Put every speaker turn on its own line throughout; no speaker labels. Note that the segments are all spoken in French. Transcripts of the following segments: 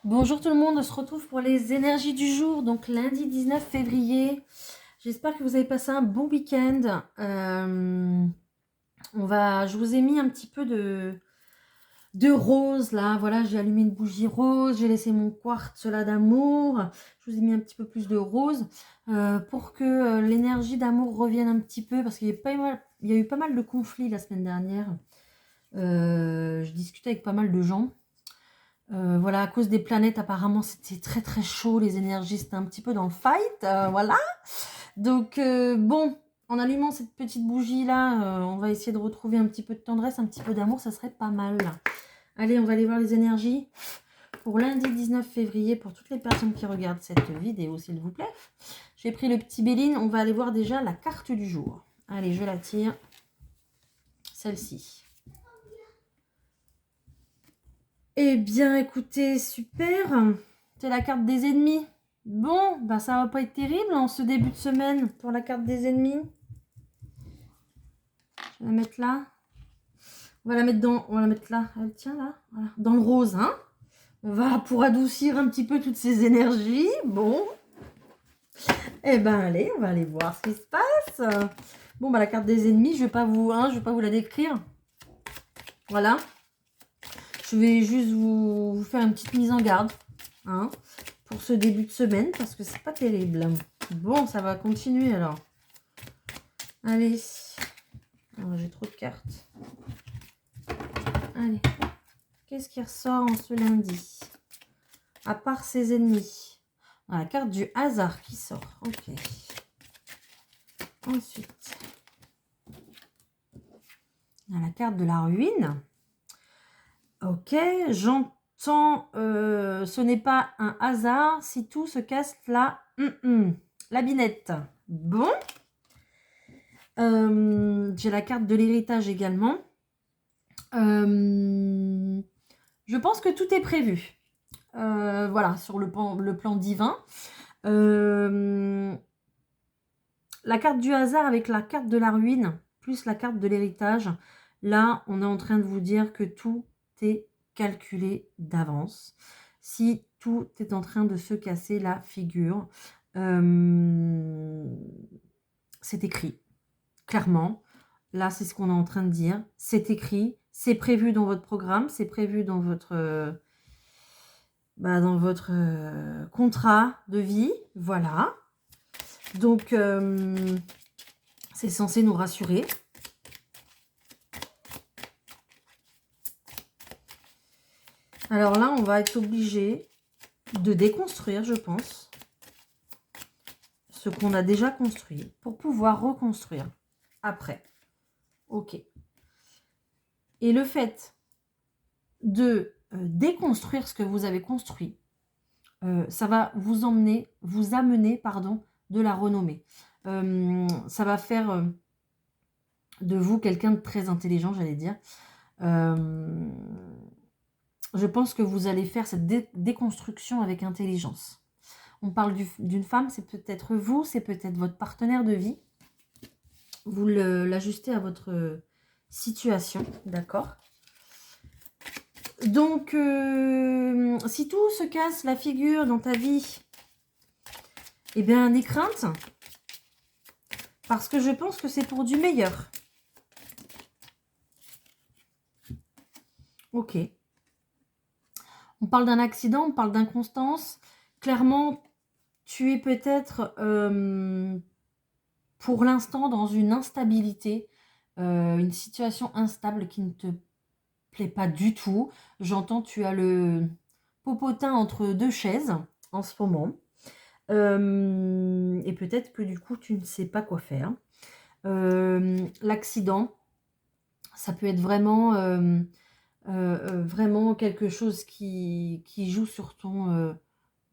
Bonjour tout le monde, on se retrouve pour les énergies du jour, donc lundi 19 février. J'espère que vous avez passé un bon week-end. Je vous ai mis un petit peu de rose là, voilà, j'ai allumé une bougie rose, j'ai laissé mon quartz là d'amour. Je vous ai mis un petit peu plus de rose pour que l'énergie d'amour revienne un petit peu, parce qu'il y a eu pas mal de conflits la semaine dernière. Je discutais avec pas mal de gens. Voilà, à cause des planètes, apparemment, c'était très très chaud, les énergies, c'était un petit peu dans le fight, voilà. Donc, bon, en allumant cette petite bougie-là, on va essayer de retrouver un petit peu de tendresse, un petit peu d'amour, ça serait pas mal. Allez, on va aller voir les énergies pour lundi 19 février, pour toutes les personnes qui regardent cette vidéo, s'il vous plaît. J'ai pris le petit Béline, on va aller voir déjà la carte du jour. Allez, je la tire, celle-ci. Eh bien, écoutez, super. C'est la carte des ennemis. Bon, bah ça va pas être terrible en ce début de semaine pour la carte des ennemis. Je vais la mettre là. On va la mettre là. Elle tient là. Voilà. Dans le rose, hein. On va pour adoucir un petit peu toutes ces énergies. Bon. Eh ben allez, on va aller voir ce qui se passe. Bon, bah la carte des ennemis, je vais pas vous la décrire. Voilà. Je vais juste vous faire une petite mise en garde, hein, pour ce début de semaine, parce que c'est pas terrible. Bon, ça va continuer alors. Allez. J'ai trop de cartes. Allez. Qu'est-ce qui ressort en ce lundi? À part ses ennemis. La carte du hasard qui sort. Ok. Ensuite. La carte de la ruine. Ok. J'entends. Ce n'est pas un hasard si tout se casse là. La binette. Bon. J'ai la carte de l'héritage également. Je pense que tout est prévu. Voilà, sur le plan divin. La carte du hasard avec la carte de la ruine, plus la carte de l'héritage. Là, on est en train de vous dire que tout est calculé d'avance. Si tout est en train de se casser la figure, c'est écrit. Clairement, là, c'est ce qu'on est en train de dire. C'est écrit, c'est prévu dans votre programme, c'est prévu dans votre, contrat de vie. Voilà. Donc, c'est censé nous rassurer. Alors là, on va être obligé de déconstruire, je pense, ce qu'on a déjà construit pour pouvoir reconstruire après. Ok. Et le fait de déconstruire ce que vous avez construit, ça va vous amener de la renommée. Ça va faire de vous quelqu'un de très intelligent, j'allais dire. Je pense que vous allez faire cette déconstruction avec intelligence. On parle d'une femme, c'est peut-être vous, c'est peut-être votre partenaire de vie. Vous l'ajustez à votre situation, d'accord? Donc, si tout se casse la figure dans ta vie, eh bien, n'aie crainte, parce que je pense que c'est pour du meilleur. Ok. On parle d'un accident, on parle d'inconstance. Clairement, tu es peut-être, pour l'instant, dans une instabilité, une situation instable qui ne te plaît pas du tout. J'entends, tu as le popotin entre deux chaises en ce moment. Et peut-être que du coup, tu ne sais pas quoi faire. L'accident, ça peut être vraiment, vraiment quelque chose qui joue sur ton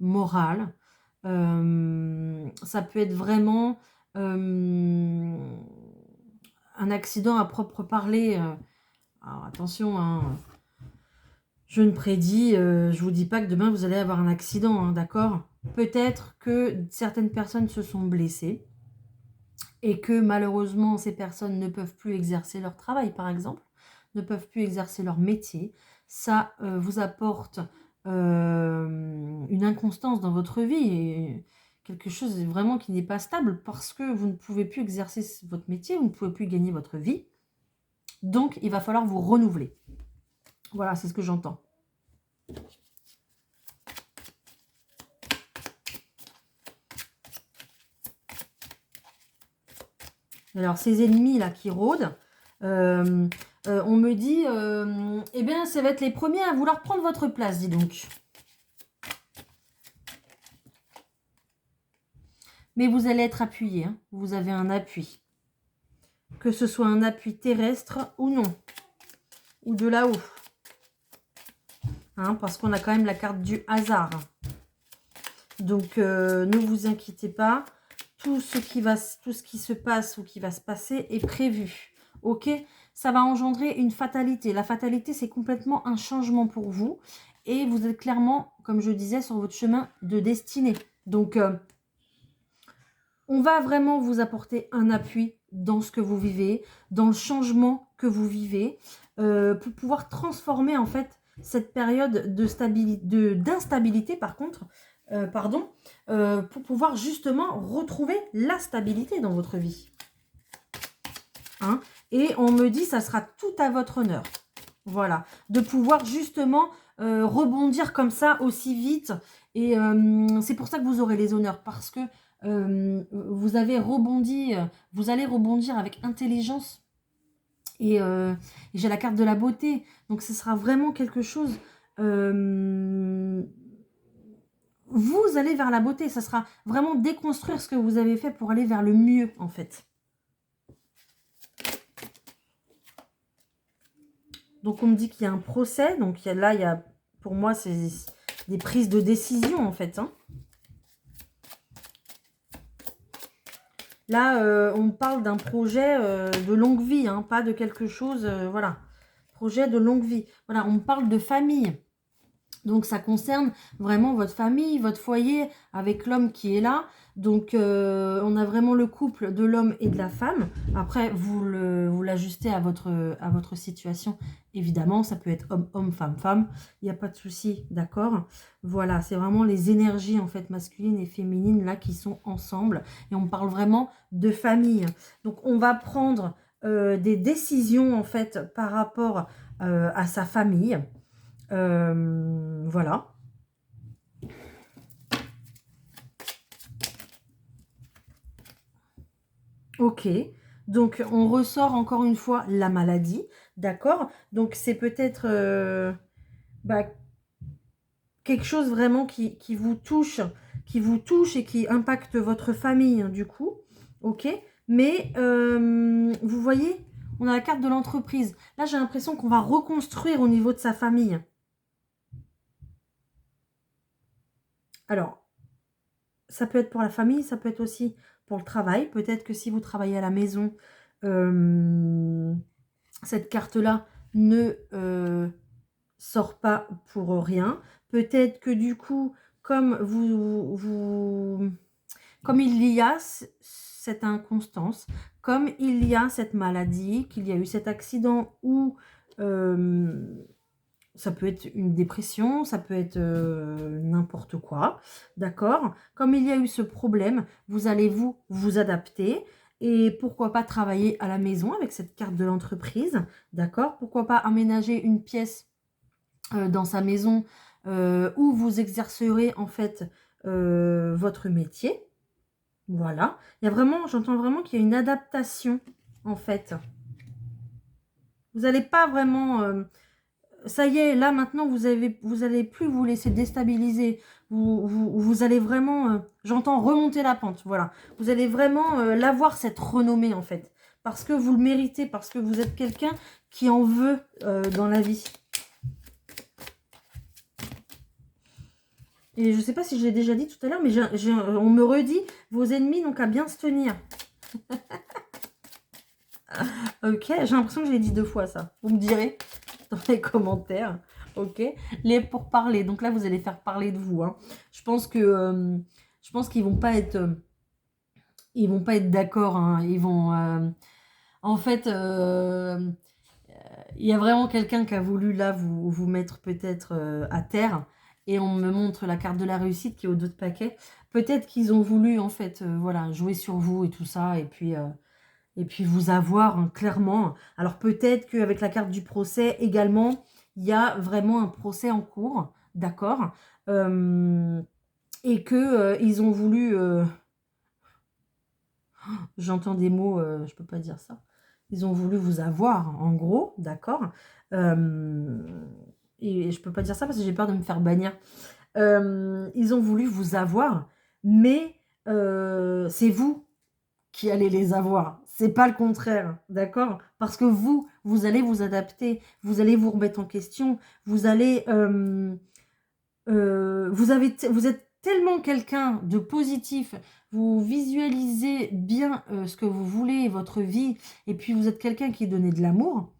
moral. Ça peut être vraiment un accident à propre parler. Alors attention, hein, je ne prédis, je vous dis pas que demain vous allez avoir un accident, hein, d'accord? Peut-être que certaines personnes se sont blessées et que malheureusement ces personnes ne peuvent plus exercer leur travail, par exemple, ne peuvent plus exercer leur métier. Ça vous apporte une inconstance dans votre vie, et quelque chose vraiment qui n'est pas stable parce que vous ne pouvez plus exercer votre métier, vous ne pouvez plus gagner votre vie. Donc, il va falloir vous renouveler. Voilà, c'est ce que j'entends. Alors, ces ennemis-là qui rôdent, on me dit, eh bien, ça va être les premiers à vouloir prendre votre place, dis donc. Mais vous allez être appuyé, hein. Vous avez un appui. Que ce soit un appui terrestre ou non. Ou de là-haut. Hein, parce qu'on a quand même la carte du hasard. Donc, ne vous inquiétez pas. Tout ce qui se passe ou qui va se passer est prévu. Ok? Ça va engendrer une fatalité. La fatalité, c'est complètement un changement pour vous. Et vous êtes clairement, comme je disais, sur votre chemin de destinée. Donc, on va vraiment vous apporter un appui dans ce que vous vivez, dans le changement que vous vivez, pour pouvoir transformer en fait cette période d'instabilité, par contre, pour pouvoir justement retrouver la stabilité dans votre vie. Hein? Et on me dit, ça sera tout à votre honneur. Voilà, de pouvoir justement rebondir comme ça aussi vite. Et c'est pour ça que vous aurez les honneurs, parce que vous avez rebondi, vous allez rebondir avec intelligence. Et j'ai la carte de la beauté. Donc ce sera vraiment quelque chose... vous allez vers la beauté. Ça sera vraiment déconstruire ce que vous avez fait pour aller vers le mieux, en fait. Donc, on me dit qu'il y a un procès. Donc, là, il y a, pour moi, c'est des prises de décision, en fait. Hein. Là, on parle d'un projet de longue vie, hein, pas de quelque chose, voilà. Projet de longue vie. Voilà, on parle de famille. Donc, ça concerne vraiment votre famille, votre foyer, avec l'homme qui est là. Donc, on a vraiment le couple de l'homme et de la femme. Après, vous l'ajustez à votre situation. Évidemment, ça peut être homme-homme, femme-femme. Il n'y a pas de souci, d'accord? Voilà, c'est vraiment les énergies, en fait, masculines et féminines, là, qui sont ensemble. Et on parle vraiment de famille. Donc, on va prendre des décisions, en fait, par rapport à sa famille. Voilà. Ok. Donc, on ressort encore une fois la maladie. D'accord? Donc, c'est peut-être quelque chose vraiment qui vous touche et qui impacte votre famille, hein, du coup. Ok? Mais, vous voyez, on a la carte de l'entreprise. Là, j'ai l'impression qu'on va reconstruire au niveau de sa famille. Alors, ça peut être pour la famille, ça peut être aussi pour le travail. Peut-être que si vous travaillez à la maison, cette carte-là ne sort pas pour rien. Peut-être que du coup, comme comme il y a cette inconstance, comme il y a cette maladie, qu'il y a eu cet accident où ça peut être une dépression, ça peut être n'importe quoi, d'accord? Comme il y a eu ce problème, vous allez vous adapter et pourquoi pas travailler à la maison avec cette carte de l'entreprise, d'accord? Pourquoi pas aménager une pièce dans sa maison où vous exercerez en fait votre métier, voilà. Il y a vraiment, j'entends vraiment qu'il y a une adaptation en fait. Vous n'allez pas vraiment... ça y est, là maintenant, vous allez plus vous laisser déstabiliser. Vous allez vraiment, j'entends remonter la pente, voilà. Vous allez vraiment l'avoir, cette renommée, en fait. Parce que vous le méritez, parce que vous êtes quelqu'un qui en veut dans la vie. Et je ne sais pas si je l'ai déjà dit tout à l'heure, mais on me redit, vos ennemis n'ont qu'à bien se tenir. Ok, j'ai l'impression que je l'ai dit 2 fois, ça. Vous me direz dans les commentaires. Ok, les pourparlers. Donc là, vous allez faire parler de vous. Hein. Je pense qu'ils vont pas être, ils vont pas être d'accord. Hein. Ils vont, en fait, il y a vraiment quelqu'un qui a voulu là vous mettre peut-être à terre. et on me montre la carte de la réussite qui est au dos de paquet. Peut-être qu'ils ont voulu, en fait, voilà, jouer sur vous et tout ça, et puis vous avoir, hein, clairement. Alors peut-être qu'avec la carte du procès également, il y a vraiment un procès en cours, d'accord, et que ils ont voulu... j'entends des mots, je peux pas dire ça. Ils ont voulu vous avoir, en gros, d'accord. Et je peux pas dire ça parce que j'ai peur de me faire bannir. Ils ont voulu vous avoir, mais c'est vous qui allez les avoir. C'est pas le contraire, d'accord? Parce que vous allez vous adapter, vous allez vous remettre en question, vous allez... vous êtes tellement quelqu'un de positif, vous visualisez bien ce que vous voulez, votre vie, et puis vous êtes quelqu'un qui donnait de l'amour,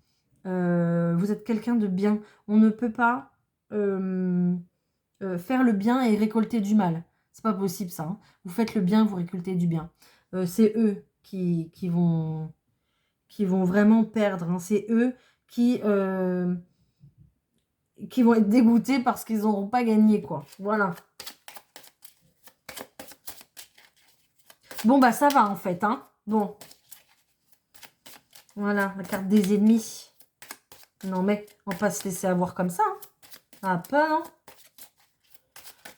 vous êtes quelqu'un de bien. On ne peut pas faire le bien et récolter du mal. C'est pas possible ça, hein. Vous faites le bien, vous récoltez du bien. C'est eux qui vont vraiment perdre, hein. C'est eux qui vont être dégoûtés parce qu'ils n'auront pas gagné, quoi. Voilà. Bon, bah ça va en fait, hein. Bon. Voilà, la carte des ennemis. Non mais, on va pas se laisser avoir comme ça, hein. Ah, pas, non.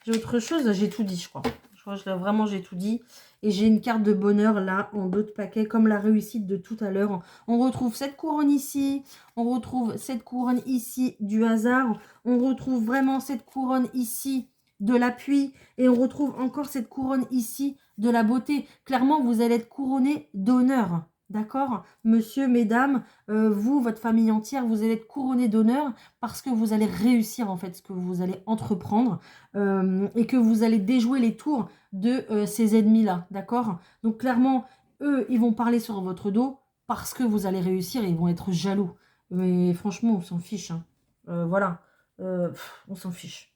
J'ai autre chose, j'ai tout dit, je crois. Je crois que vraiment, j'ai tout dit. Et j'ai une carte de bonheur, là, en dos de paquet, comme la réussite de tout à l'heure. On retrouve cette couronne ici. On retrouve cette couronne ici du hasard. On retrouve vraiment cette couronne ici de l'appui. Et on retrouve encore cette couronne ici de la beauté. Clairement, vous allez être couronné d'honneur. D'accord, monsieur, mesdames, vous, votre famille entière, vous allez être couronné d'honneur parce que vous allez réussir en fait ce que vous allez entreprendre et que vous allez déjouer les tours de ces ennemis-là, d'accord? Donc clairement, eux, ils vont parler sur votre dos parce que vous allez réussir et ils vont être jaloux. Mais franchement, on s'en fiche, hein. Voilà, on s'en fiche.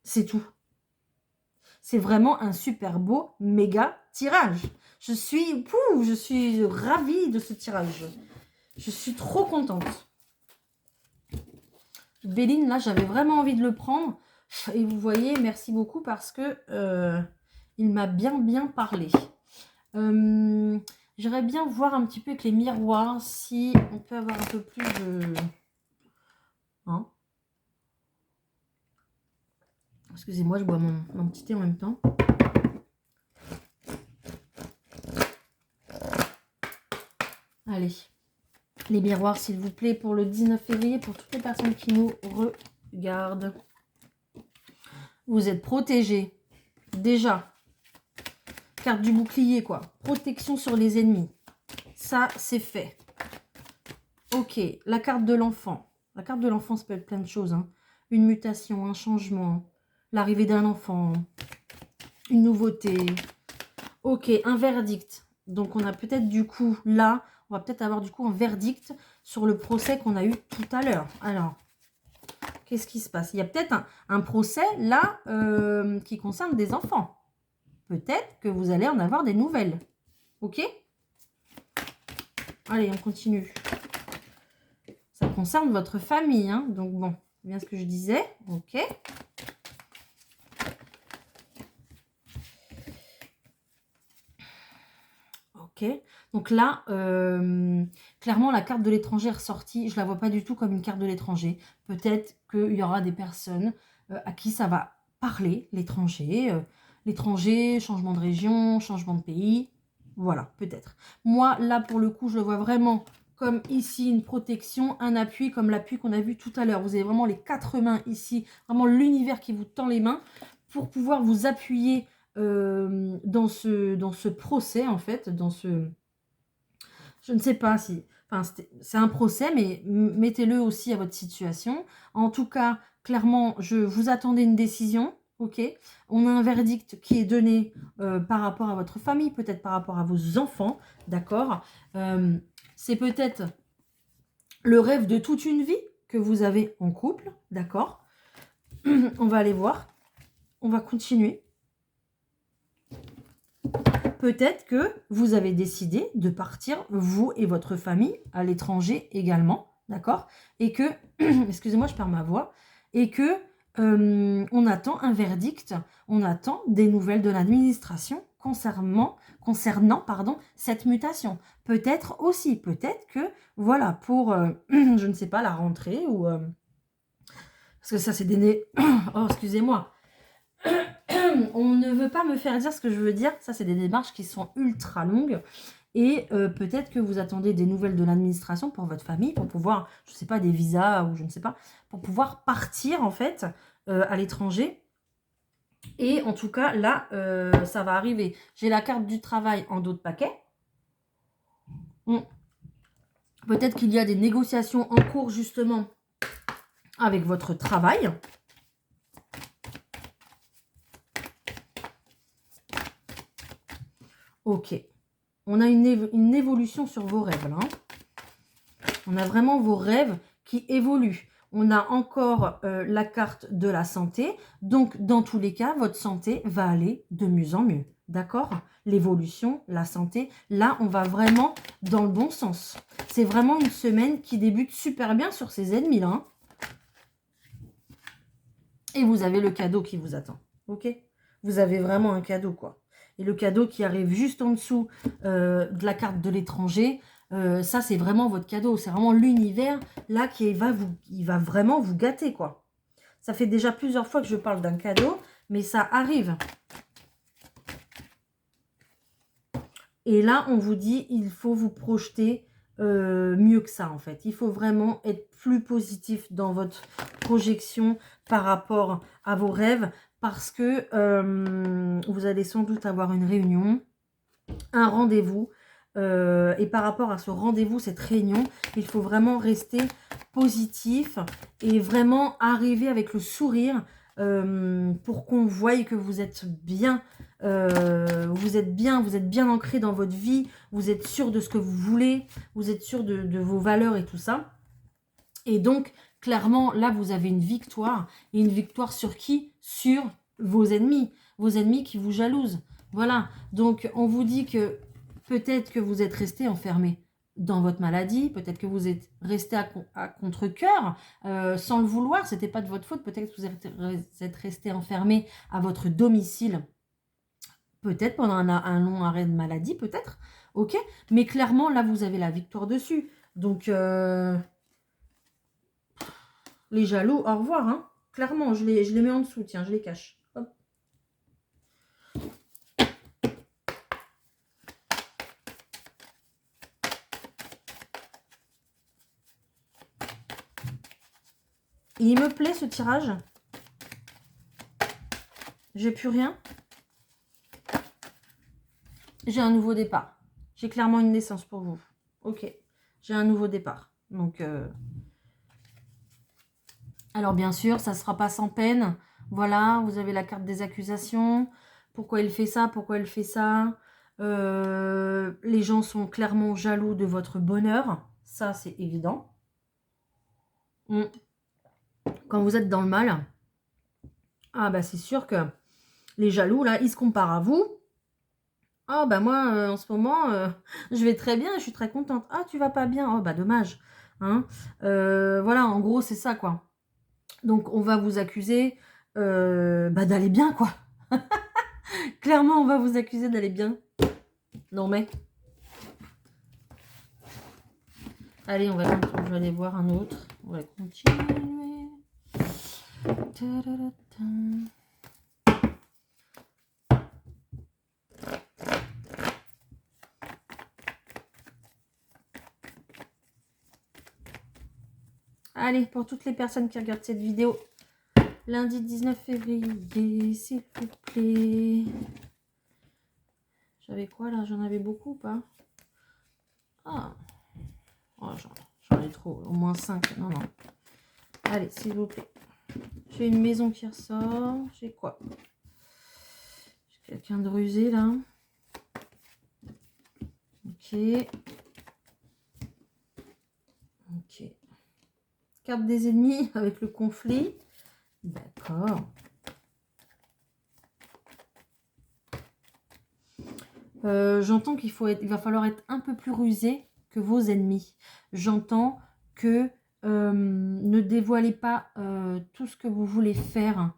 C'est tout. C'est vraiment un super beau, méga tirage. Je suis ravie de ce tirage. Je suis trop contente. Béline, là, j'avais vraiment envie de le prendre. Et vous voyez, merci beaucoup parce que il m'a bien parlé. J'aimerais bien voir un petit peu avec les miroirs si on peut avoir un peu plus de... Hein? Excusez-moi, je bois mon petit thé en même temps. Allez, les miroirs, s'il vous plaît, pour le 19 février, pour toutes les personnes qui nous regardent. Vous êtes protégés. Déjà. Carte du bouclier, quoi. Protection sur les ennemis. Ça, c'est fait. Ok, la carte de l'enfant. La carte de l'enfant, ça peut être plein de choses, hein. Une mutation, un changement, l'arrivée d'un enfant, une nouveauté. Ok, un verdict. Donc, on a peut-être du coup, là, on va peut-être avoir du coup un verdict sur le procès qu'on a eu tout à l'heure. Alors, qu'est-ce qui se passe? Il y a peut-être un procès, là, qui concerne des enfants. Peut-être que vous allez en avoir des nouvelles. Ok? Allez, on continue. Ça concerne votre famille, hein. Donc bon, c'est bien ce que je disais. Ok. Ok. Donc là, clairement, la carte de l'étranger est ressortie. Je ne la vois pas du tout comme une carte de l'étranger. Peut-être qu'il y aura des personnes à qui ça va parler, l'étranger. L'étranger, changement de région, changement de pays. Voilà, peut-être. Moi, là, pour le coup, je le vois vraiment comme ici une protection, un appui, comme l'appui qu'on a vu tout à l'heure. Vous avez vraiment les 4 mains ici, vraiment l'univers qui vous tend les mains pour pouvoir vous appuyer dans ce procès, en fait, dans ce... Je ne sais pas si... Enfin, c'est un procès, mais mettez-le aussi à votre situation. En tout cas, clairement, vous attendez une décision. Ok, on a un verdict qui est donné par rapport à votre famille, peut-être par rapport à vos enfants, d'accord. C'est peut-être le rêve de toute une vie que vous avez en couple, d'accord. On va aller voir, on va continuer. Peut-être que vous avez décidé de partir, vous et votre famille, à l'étranger également, d'accord. Et que, excusez-moi, je perds ma voix, et que on attend un verdict, on attend des nouvelles de l'administration concernant pardon, cette mutation. Peut-être aussi, peut-être que, voilà, pour, je ne sais pas, la rentrée ou... parce que ça, c'est des... oh, excusez-moi. On ne veut pas me faire dire ce que je veux dire. Ça, c'est des démarches qui sont ultra longues. Et peut-être que vous attendez des nouvelles de l'administration pour votre famille, pour pouvoir, je ne sais pas, des visas ou je ne sais pas, pour pouvoir partir, en fait, à l'étranger. Et en tout cas, là, ça va arriver. J'ai la carte du travail en dos de paquet. Peut-être qu'il y a des négociations en cours, justement, avec votre travail. Ok. On a une évolution sur vos rêves, là. On a vraiment vos rêves qui évoluent. On a encore la carte de la santé. Donc, dans tous les cas, votre santé va aller de mieux en mieux. D'accord? L'évolution, la santé, là, on va vraiment dans le bon sens. C'est vraiment une semaine qui débute super bien sur ces ennemis, là. Hein. Et vous avez le cadeau qui vous attend. Ok? Vous avez vraiment un cadeau, quoi. Et le cadeau qui arrive juste en dessous de la carte de l'étranger, ça, c'est vraiment votre cadeau. C'est vraiment l'univers, là, il va vraiment vous gâter, quoi. Ça fait déjà plusieurs fois que je parle d'un cadeau, mais ça arrive. Et là, on vous dit, il faut vous projeter mieux que ça, en fait. Il faut vraiment être plus positif dans votre projection par rapport à vos rêves, parce que vous allez sans doute avoir une réunion, un rendez-vous, et par rapport à ce rendez-vous, cette réunion, il faut vraiment rester positif et vraiment arriver avec le sourire pour qu'on voie que vous êtes bien, vous êtes bien ancré dans votre vie, vous êtes sûr de ce que vous voulez, vous êtes sûr de vos valeurs et tout ça. Et donc, clairement, là, vous avez une victoire. Et une victoire sur qui? Sur vos ennemis qui vous jalousent. Voilà, donc on vous dit que peut-être que vous êtes resté enfermé dans votre maladie, peut-être que vous êtes resté à contre-cœur sans le vouloir, c'était pas de votre faute, peut-être que vous êtes resté enfermé à votre domicile, peut-être pendant un long arrêt de maladie, peut-être, ok, mais clairement là vous avez la victoire dessus, donc les jaloux, au revoir, hein. Clairement, je les mets en dessous, tiens, je les cache. Hop. Il me plaît ce tirage. J'ai plus rien. J'ai un nouveau départ. J'ai clairement une naissance pour vous. Ok. J'ai un nouveau départ. Donc, alors bien sûr, ça ne sera pas sans peine. Voilà, vous avez la carte des accusations. Pourquoi il fait ça? Pourquoi elle fait ça? Les gens sont clairement jaloux de votre bonheur. Ça, c'est évident. Quand vous êtes dans le mal, ah bah c'est sûr que les jaloux, là, ils se comparent à vous. Ah bah moi, en ce moment, je vais très bien, je suis très contente. Ah, tu vas pas bien? Oh bah dommage. Hein. Voilà, en gros, c'est ça, quoi. Donc, on va vous accuser bah, d'aller bien, quoi. Clairement, on va vous accuser d'aller bien. Non, mais... Allez, on va aller voir un autre. On va continuer. Allez, pour toutes les personnes qui regardent cette vidéo, lundi 19 février, s'il vous plaît. J'avais quoi là? J'en avais beaucoup ou pas? Ah, oh, j'en ai trop, au moins 5. Non, non. Allez, s'il vous plaît. J'ai une maison qui ressort. J'ai quoi? J'ai quelqu'un de rusé là. Ok. Ok. Carte des ennemis avec le conflit. D'accord. J'entends il va falloir être un peu plus rusé que vos ennemis. J'entends que ne dévoilez pas tout ce que vous voulez faire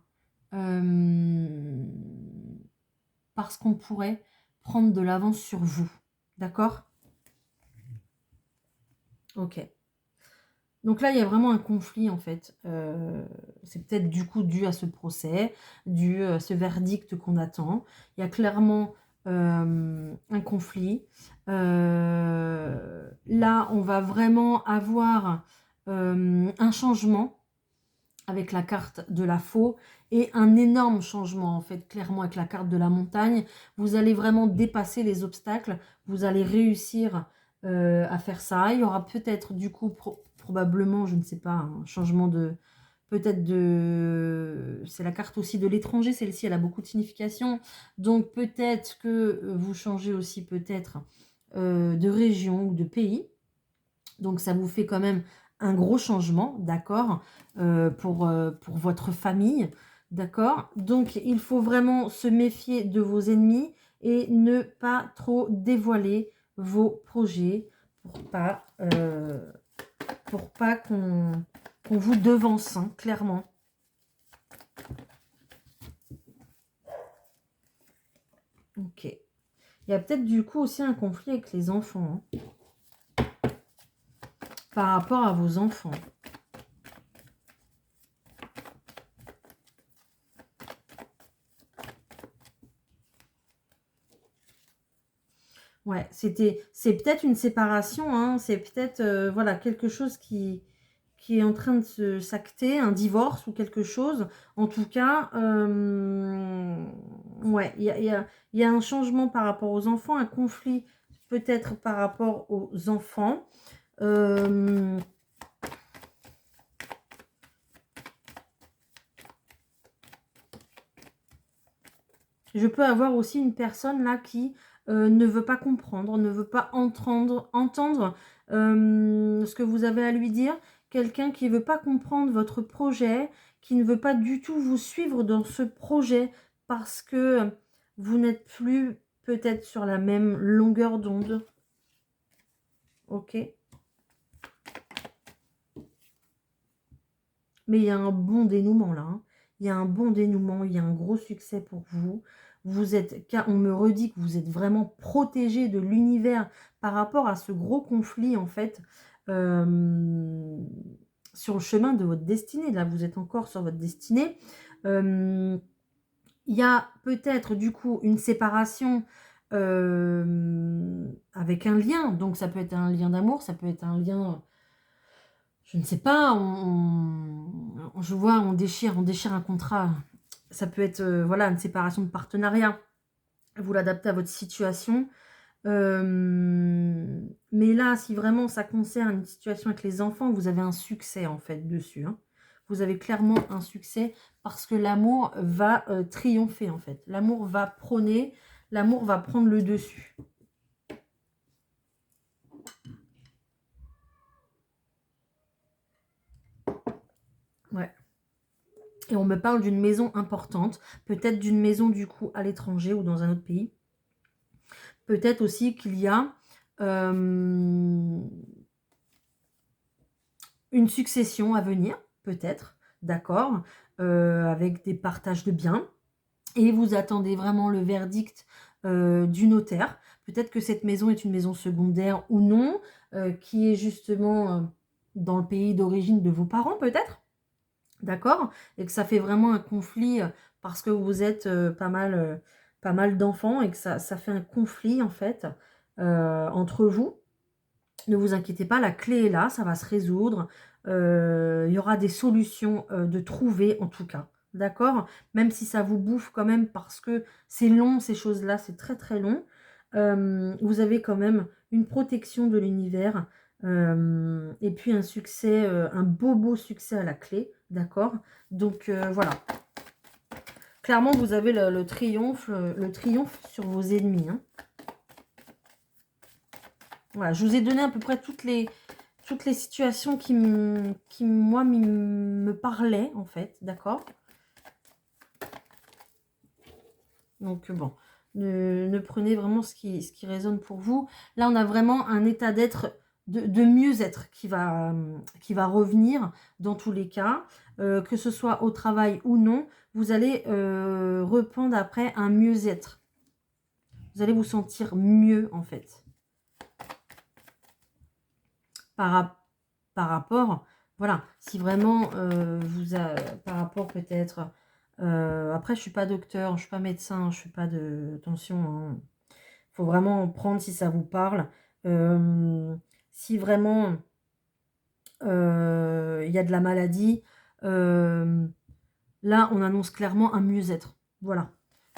parce qu'on pourrait prendre de l'avance sur vous. D'accord? Ok. Donc là, il y a vraiment un conflit, en fait. C'est peut-être du coup dû à ce procès, dû à ce verdict qu'on attend. Il y a clairement un conflit. Là, on va vraiment avoir un changement avec la carte de la faux et un énorme changement, en fait, clairement avec la carte de la montagne. Vous allez vraiment dépasser les obstacles. Vous allez réussir à faire ça. Il y aura peut-être du coup probablement, je ne sais pas, un changement de peut-être de c'est la carte aussi de l'étranger, celle-ci elle a beaucoup de signification, donc peut-être que vous changez aussi peut-être de région ou de pays, donc ça vous fait quand même un gros changement, d'accord, pour votre famille, d'accord. Donc il faut vraiment se méfier de vos ennemis et ne pas trop dévoiler vos projets pour pas qu'on vous devance, hein, clairement. Ok. Il y a peut-être du coup aussi un conflit avec les enfants, hein, par rapport à vos enfants. Ouais, c'est peut-être une séparation, hein, c'est peut-être voilà, quelque chose qui est en train de s'acter, un divorce ou quelque chose. En tout cas, ouais, il y a un changement par rapport aux enfants, un conflit peut-être par rapport aux enfants. Je peux avoir aussi une personne là qui ne veut pas comprendre, ne veut pas entendre ce que vous avez à lui dire. Quelqu'un qui ne veut pas comprendre votre projet, qui ne veut pas du tout vous suivre dans ce projet parce que vous n'êtes plus peut-être sur la même longueur d'onde. Ok. Mais il y a un bon dénouement là, hein. Il y a un bon dénouement, il y a un gros succès pour vous. On me redit que vous êtes vraiment protégé de l'univers par rapport à ce gros conflit, en fait, sur le chemin de votre destinée. Là, vous êtes encore sur votre destinée. Il y a peut-être, du coup, une séparation avec un lien. Donc, ça peut être un lien d'amour, ça peut être un lien... Je ne sais pas, je vois, on déchire un contrat. Ça peut être voilà, une séparation de partenariat. Vous l'adaptez à votre situation. Mais là, si vraiment ça concerne une situation avec les enfants, vous avez un succès en fait dessus, hein. Vous avez clairement un succès parce que l'amour va triompher en fait. L'amour va prôner, l'amour va prendre le dessus. Ouais. Et on me parle d'une maison importante, peut-être d'une maison du coup à l'étranger ou dans un autre pays. Peut-être aussi qu'il y a une succession à venir, peut-être, d'accord, avec des partages de biens. Et vous attendez vraiment le verdict du notaire. Peut-être que cette maison est une maison secondaire ou non, qui est justement dans le pays d'origine de vos parents, peut-être. D'accord? Et que ça fait vraiment un conflit parce que vous êtes pas mal d'enfants et que ça fait un conflit en fait entre vous. Ne vous inquiétez pas, la clé est là, ça va se résoudre. Il y aura des solutions de trouver en tout cas. D'accord? Même si ça vous bouffe quand même parce que c'est long ces choses-là, c'est très très long. Vous avez quand même une protection de l'univers et puis un succès, un beau succès à la clé. D'accord? Donc voilà. Clairement, vous avez le triomphe sur vos ennemis, hein. Voilà, je vous ai donné à peu près toutes les situations qui moi, me parlaient, en fait. D'accord? Donc, bon, ne prenez vraiment ce qui résonne pour vous. Là, on a vraiment un état d'être de mieux-être qui va revenir dans tous les cas, que ce soit au travail ou non. Vous allez reprendre après un mieux-être. Vous allez vous sentir mieux en fait. Par rapport, voilà, si vraiment par rapport peut-être, après je suis pas docteur, je suis pas médecin, je suis pas de, attention, hein, faut vraiment prendre si ça vous parle. Si vraiment il y a de la maladie, là on annonce clairement un mieux-être, voilà.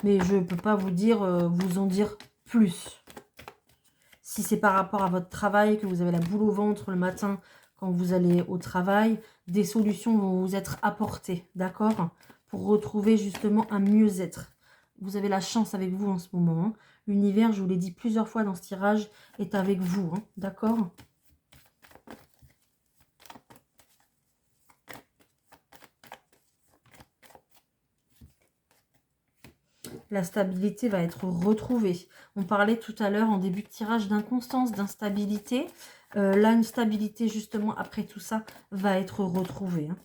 Mais je peux pas vous dire, vous en dire plus. Si c'est par rapport à votre travail, que vous avez la boule au ventre le matin quand vous allez au travail, des solutions vont vous être apportées, d'accord? Pour retrouver justement un mieux-être. Vous avez la chance avec vous en ce moment, hein. L'univers, je vous l'ai dit plusieurs fois dans ce tirage, est avec vous, hein, d'accord? La stabilité va être retrouvée. On parlait tout à l'heure en début de tirage d'inconstance, d'instabilité. Là, une stabilité, justement, après tout ça, va être retrouvée, hein.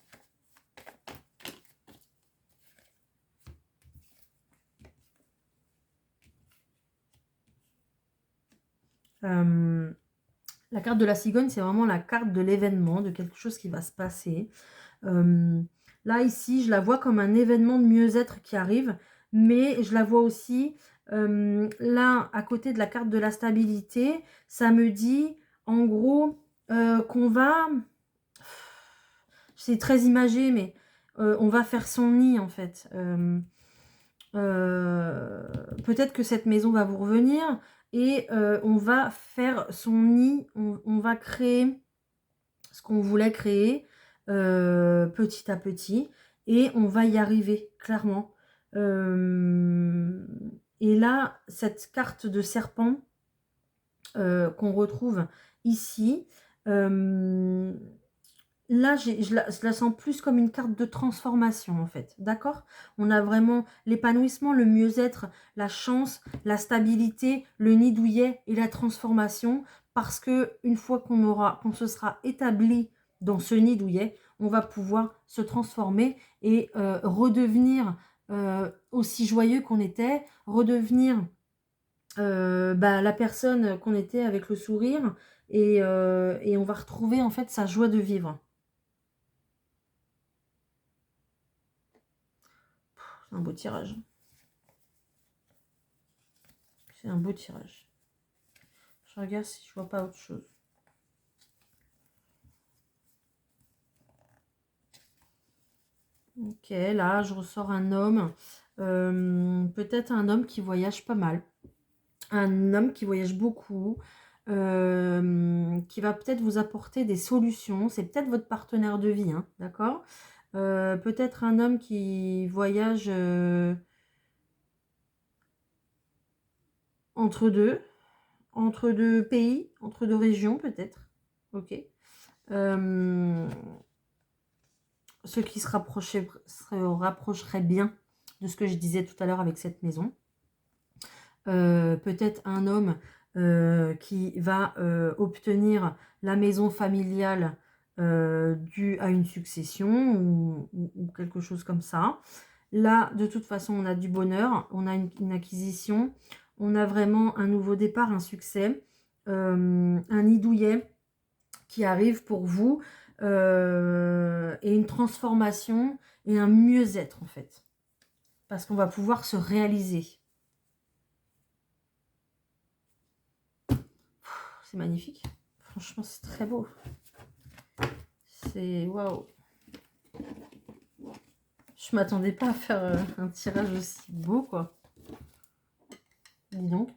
La carte de la cigogne, c'est vraiment la carte de l'événement, de quelque chose qui va se passer. Là, ici, je la vois comme un événement de mieux-être qui arrive, mais je la vois aussi, là, à côté de la carte de la stabilité, ça me dit, en gros, qu'on va... C'est très imagé, mais on va faire son nid, en fait. Peut-être que cette maison va vous revenir et on va faire son nid, on va créer ce qu'on voulait créer petit à petit et on va y arriver clairement. Et là, cette carte de serpent qu'on retrouve ici, là, je la sens plus comme une carte de transformation, en fait. D'accord? On a vraiment l'épanouissement, le mieux-être, la chance, la stabilité, le nid douillet et la transformation. Parce que une fois qu'on se sera établi dans ce nid douillet, on va pouvoir se transformer et redevenir aussi joyeux qu'on était, redevenir la personne qu'on était avec le sourire et on va retrouver en fait sa joie de vivre. C'est un beau tirage. C'est un beau tirage. Je regarde si je vois pas autre chose. Ok, là, je ressors un homme. Peut-être un homme qui voyage pas mal. Un homme qui voyage beaucoup. Qui va peut-être vous apporter des solutions. C'est peut-être votre partenaire de vie, hein, d'accord? Peut-être un homme qui voyage entre deux pays, entre deux régions peut-être. Ok. Ce qui se rapprocherait bien de ce que je disais tout à l'heure avec cette maison. Peut-être un homme qui va obtenir la maison familiale due à une succession ou quelque chose comme ça. Là, de toute façon, on a du bonheur, on a une acquisition, on a vraiment un nouveau départ, un succès, un nid douillet qui arrive pour vous et une transformation et un mieux-être en fait. Parce qu'on va pouvoir se réaliser. C'est magnifique. Franchement, c'est très beau. C'est waouh. Je m'attendais pas à faire un tirage aussi beau, quoi. Dis donc.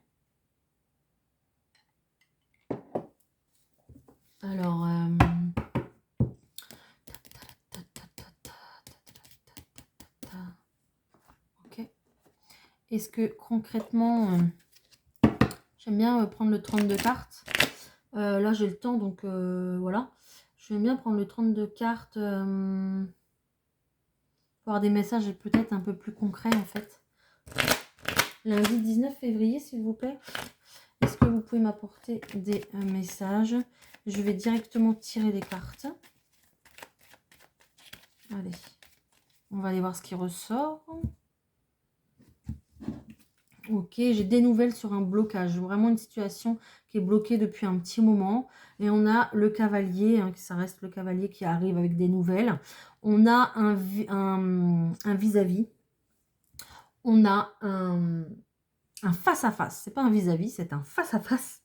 Alors, ok. Est-ce que concrètement, j'aime bien prendre le 32 cartes. Là, j'ai le temps, donc voilà. J'aime bien prendre le 32 cartes pour avoir des messages peut-être un peu plus concrets, en fait. Lundi 19 février, s'il vous plaît. Est-ce que vous pouvez m'apporter des messages? Je vais directement tirer les cartes. Allez, on va aller voir ce qui ressort. Ok, j'ai des nouvelles sur un blocage. Vraiment une situation qui est bloquée depuis un petit moment. Et on a le cavalier, hein, ça reste le cavalier qui arrive avec des nouvelles. On a un vis-à-vis. On a un face-à-face. C'est pas un vis-à-vis, c'est un face-à-face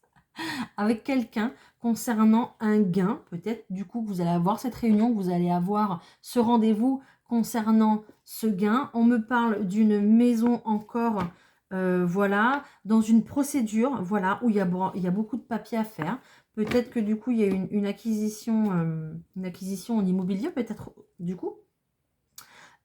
avec quelqu'un concernant un gain. Peut-être du coup que vous allez avoir cette réunion, que vous allez avoir ce rendez-vous concernant ce gain. On me parle d'une maison encore, voilà, dans une procédure, voilà, où il y a beaucoup de papiers à faire. Peut-être que du coup, il y a une acquisition en immobilier, peut-être du coup.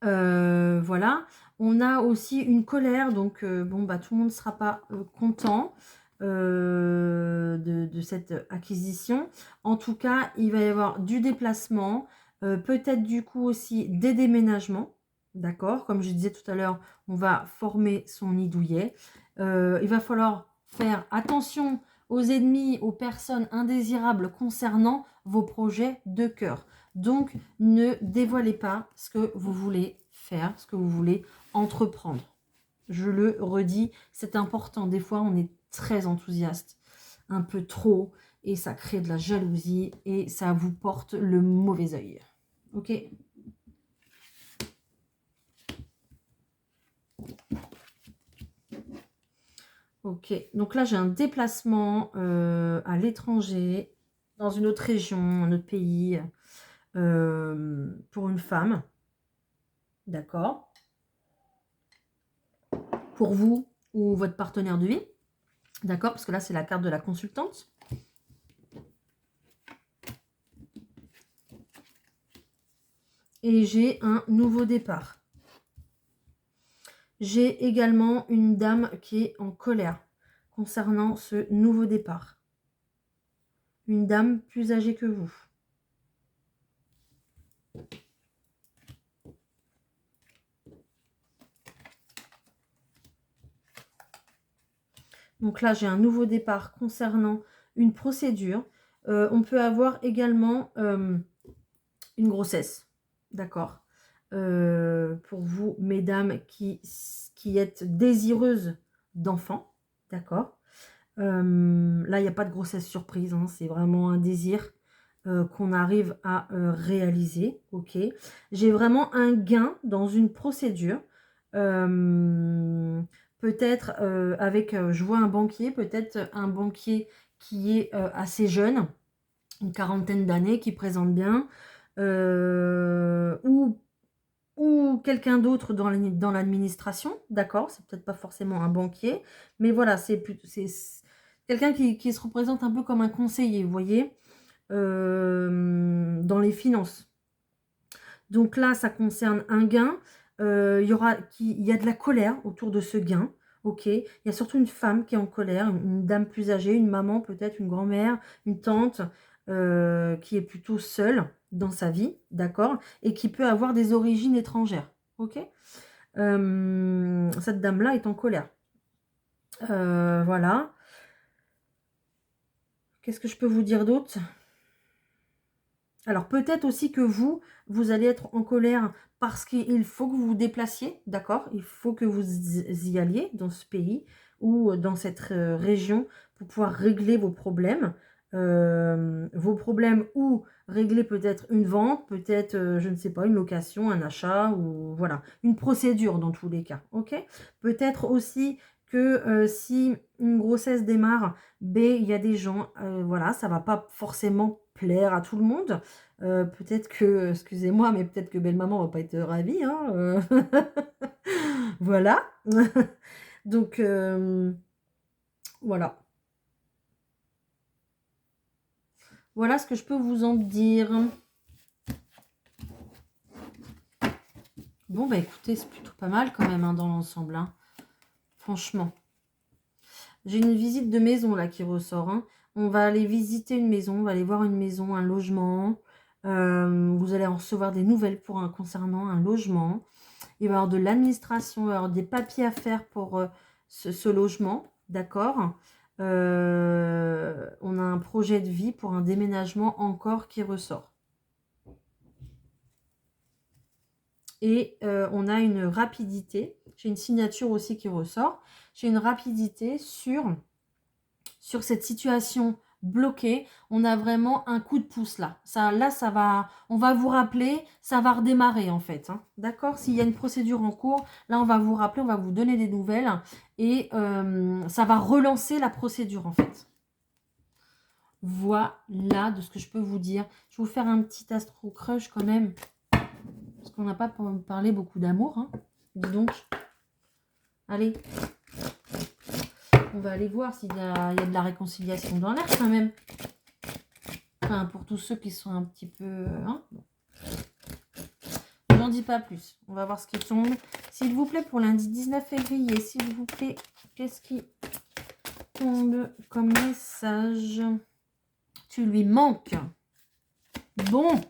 Voilà. On a aussi une colère, donc bon, bah, tout le monde ne sera pas content de cette acquisition. En tout cas, il va y avoir du déplacement, peut-être du coup aussi des déménagements. D'accord, comme je disais tout à l'heure, on va former son nid douillet. Il va falloir faire attention aux ennemis, aux personnes indésirables concernant vos projets de cœur. Donc, ne dévoilez pas ce que vous voulez faire, ce que vous voulez entreprendre. Je le redis, c'est important. Des fois, on est très enthousiaste, un peu trop, et ça crée de la jalousie et ça vous porte le mauvais œil. Ok ? Ok, donc là j'ai un déplacement à l'étranger, dans une autre région, un autre pays, pour une femme. D'accord ? Pour vous ou votre partenaire de vie. D'accord, parce que là c'est la carte de la consultante. Et j'ai un nouveau départ. J'ai également une dame qui est en colère concernant ce nouveau départ. Une dame plus âgée que vous. Donc là, j'ai un nouveau départ concernant une procédure. On peut avoir également une grossesse. D'accord. Pour vous, mesdames qui êtes désireuses d'enfants. D'accord. Là, il n'y a pas de grossesse surprise. Hein, c'est vraiment un désir qu'on arrive à réaliser. Ok. J'ai vraiment un gain dans une procédure. Peut-être avec, je vois un banquier, peut-être un banquier qui est assez jeune, une quarantaine d'années, qui présente bien, ou quelqu'un d'autre dans l'administration, d'accord, c'est peut-être pas forcément un banquier, mais voilà, c'est quelqu'un qui se représente un peu comme un conseiller, vous voyez, dans les finances. Donc là, ça concerne un gain. Il y a de la colère autour de ce gain. Ok. Il y a surtout une femme qui est en colère, une dame plus âgée, une maman, peut-être une grand-mère, une tante, qui est plutôt seule dans sa vie, d'accord, et qui peut avoir des origines étrangères. Ok. Cette dame-là est en colère. Voilà. Qu'est-ce que je peux vous dire d'autre ? Alors peut-être aussi que vous allez être en colère parce qu'il faut que vous vous déplaciez, d'accord? Il faut que vous y alliez dans ce pays ou dans cette région pour pouvoir régler vos problèmes. Ou régler peut-être une vente, peut-être, je ne sais pas, une location, un achat, ou voilà, une procédure dans tous les cas, ok? Peut-être aussi que si une grossesse démarre, il y a des gens, voilà, ça va pas forcément plaire à tout le monde. Peut-être que, excusez-moi, mais peut-être que belle-maman va pas être ravie, hein, voilà. Donc, voilà. Voilà ce que je peux vous en dire. Bon, bah écoutez, c'est plutôt pas mal quand même, hein, dans l'ensemble, hein. Franchement. J'ai une visite de maison là qui ressort, hein. On va aller visiter une maison, on va aller voir une maison, un logement. Vous allez en recevoir des nouvelles concernant un logement. Il va y avoir de l'administration, il va y avoir des papiers à faire pour ce logement, d'accord. On a un projet de vie pour un déménagement encore qui ressort. Et on a une rapidité. J'ai une signature aussi qui ressort. J'ai une rapidité sur cette situation bloquée. On a vraiment un coup de pouce là. Ça va, on va vous rappeler, ça va redémarrer en fait. Hein. D'accord? S'il y a une procédure en cours, là on va vous rappeler, on va vous donner des nouvelles. Et ça va relancer la procédure en fait. Voilà de ce que je peux vous dire. Je vais vous faire un petit astro crush quand même. Parce qu'on n'a pas parlé beaucoup d'amour. Hein. Dis donc. Allez. On va aller voir s'il y a de la réconciliation dans l'air quand même. Enfin, pour tous ceux qui sont un petit peu... Hein, bon. Je n'en dis pas plus. On va voir ce qui tombe. S'il vous plaît, pour lundi 19 février, s'il vous plaît, qu'est-ce qui tombe comme message? Tu lui manques. Bon.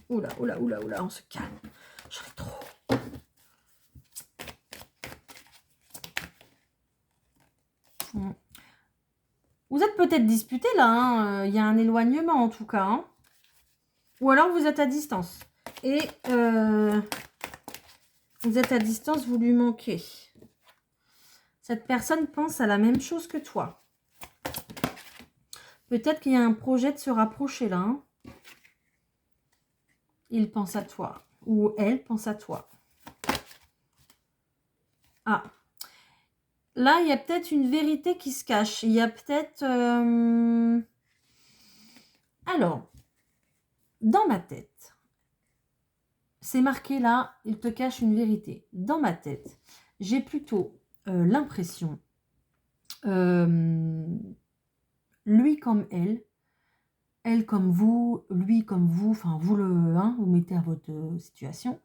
Oula, oula, oula, oula, on se calme. J'en ai trop. Vous êtes peut-être disputés là, hein. Il y a un éloignement en tout cas. Hein. Ou alors vous êtes à distance. Et vous êtes à distance, vous lui manquez. Cette personne pense à la même chose que toi. Peut-être qu'il y a un projet de se rapprocher là. Hein. Il pense à toi. Ou elle pense à toi. Ah. Là, il y a peut-être une vérité qui se cache. Il y a peut-être... Alors, dans ma tête, c'est marqué là, il te cache une vérité. Dans ma tête, j'ai plutôt l'impression, lui comme elle comme vous, lui comme vous, enfin vous vous mettez à votre situation.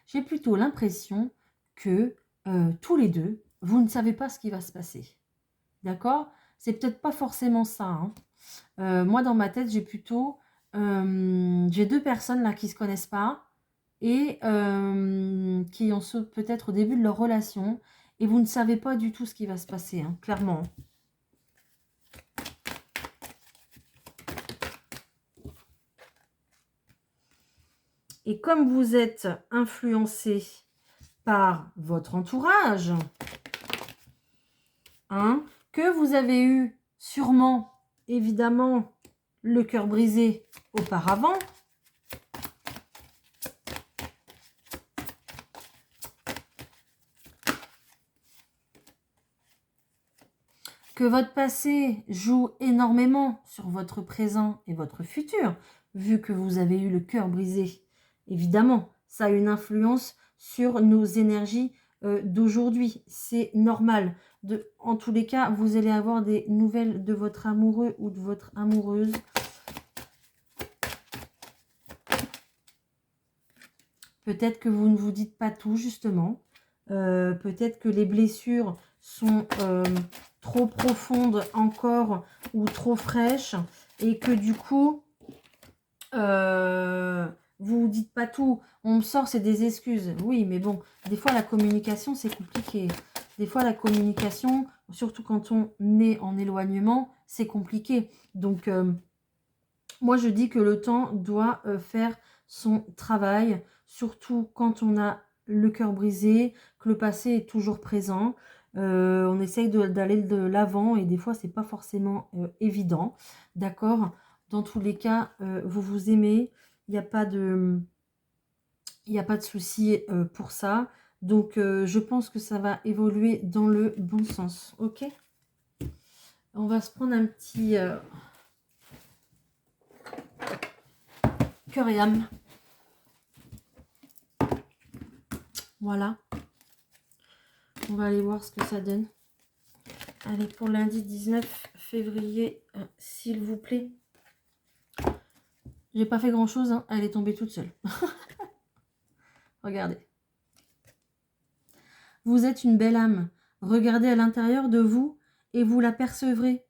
J'ai plutôt l'impression que tous les deux, vous ne savez pas ce qui va se passer. D'accord? C'est peut-être pas forcément ça. Hein. Moi, dans ma tête, j'ai plutôt... j'ai deux personnes là qui ne se connaissent pas et qui en sont peut-être au début de leur relation. Et vous ne savez pas du tout ce qui va se passer, hein, clairement. Et comme vous êtes influencé par votre entourage, hein, que vous avez eu sûrement, évidemment, le cœur brisé auparavant, que votre passé joue énormément sur votre présent et votre futur, vu que vous avez eu le cœur brisé. Évidemment, ça a une influence sur nos énergies d'aujourd'hui. C'est normal. En tous les cas, vous allez avoir des nouvelles de votre amoureux ou de votre amoureuse. Peut-être que vous ne vous dites pas tout, justement. Peut-être que les blessures sont trop profondes encore ou trop fraîches et que du coup, vous ne dites pas tout. On me sort, c'est des excuses. Oui, mais bon, des fois, la communication, c'est compliqué. Des fois, la communication, surtout quand on est en éloignement, c'est compliqué. Donc, moi, je dis que le temps doit faire son travail, surtout quand on a le cœur brisé, que le passé est toujours présent. On essaye d'aller de l'avant et des fois, c'est pas forcément évident. D'accord? Dans tous les cas, vous vous aimez. Il n'y a pas de souci pour ça. Donc, je pense que ça va évoluer dans le bon sens. Ok? On va se prendre un petit... cœur et âme. Voilà. On va aller voir ce que ça donne. Allez, pour lundi 19 février, s'il vous plaît. J'ai pas fait grand chose, hein. Elle est tombée toute seule. Regardez. Vous êtes une belle âme. Regardez à l'intérieur de vous et vous la percevrez.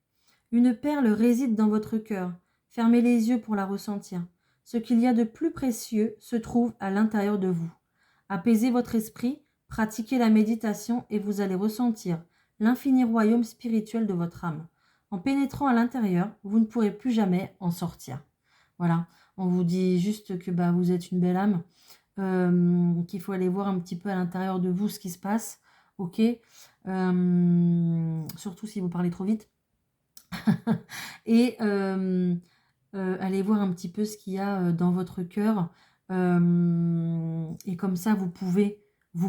Une perle réside dans votre cœur. Fermez les yeux pour la ressentir. Ce qu'il y a de plus précieux se trouve à l'intérieur de vous. Apaisez votre esprit, pratiquez la méditation et vous allez ressentir l'infini royaume spirituel de votre âme. En pénétrant à l'intérieur, vous ne pourrez plus jamais en sortir. Voilà, on vous dit juste que bah, vous êtes une belle âme, qu'il faut aller voir un petit peu à l'intérieur de vous ce qui se passe, ok, surtout si vous parlez trop vite. Et allez voir un petit peu ce qu'il y a dans votre cœur, et comme ça vous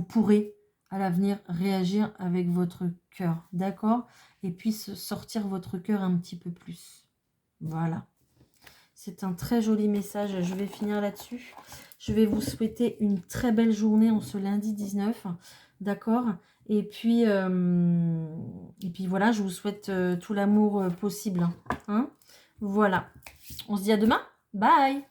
pourrez à l'avenir réagir avec votre cœur, d'accord, et puis sortir votre cœur un petit peu plus. Voilà, c'est un très joli message. Je vais finir là-dessus. Je vais vous souhaiter une très belle journée en ce lundi 19, d'accord, et puis voilà, je vous souhaite tout l'amour possible, hein. Voilà, on se dit à demain, bye.